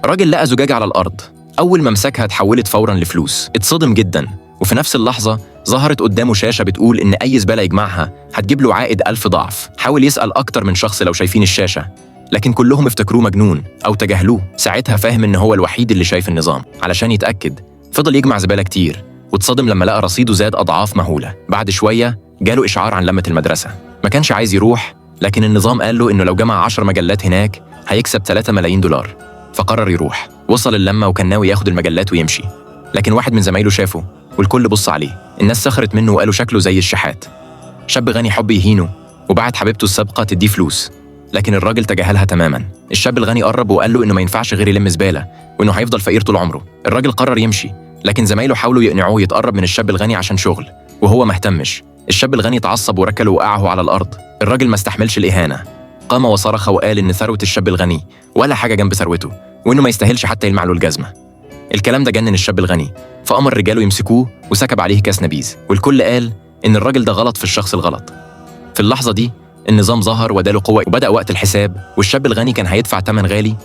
راجل لقى زجاجة على الأرض، أول ما مسكها اتحولت فوراً لفلوس. اتصدم جداً، وفي نفس اللحظة ظهرت قدامه شاشة بتقول إن أي زبالة يجمعها هتجيب له عائد 1000 ضعف. حاول يسأل أكتر من شخص لو شايفين الشاشة، لكن كلهم افتكروه مجنون أو تجاهلوه. ساعتها فاهم إن هو الوحيد اللي شايف النظام. علشان يتأكد فضل يجمع زبالة كتير، واتصدم لما لقى رصيده زاد أضعاف مهولة. بعد شوية جاله إشعار عن لمة المدرسة. ما كانش عايز يروح، لكن النظام قال له إنه لو جمع 10 مجلات هناك هيكسب 3 ملايين دولار. فقرر يروح. وصل اللمة وكان ناوي ياخد المجلات ويمشي، لكن واحد من زمايله شافه والكل بص عليه. الناس سخرت منه وقالوا شكله زي الشحات. شاب غني حب يهينه وبعت حبيبته السابقة تديه فلوس، لكن الراجل تجاهلها تماماً. الشاب الغني قرب وقال له إنه ما ينفعش غير يلم زبالة وإنه هيفضل فقير طول عمره. الراجل قرر يمشي، لكن زمايله حاولوا يقنعوه يتقرب من الشاب الغني عشان شغل، وهو ما اهتمش. الشاب الغني اتعصب وركله وقعه على الأرض. الراجل ما استحملش الإهانة، قام وصرخ وقال إن ثروة الشاب الغني ولا حاجة جنب ثروته، وإنه ما يستاهلش حتى يلمع له الجزمة. الكلام ده جنن الشاب الغني، فأمر رجاله يمسكوه وسكب عليه كاس نبيذ، والكل قال إن الراجل ده غلط في الشخص الغلط. في اللحظة دي النظام ظهر واداله قوة، وبدأ وقت الحساب، والشاب الغني كان هيدفع ثمن غالي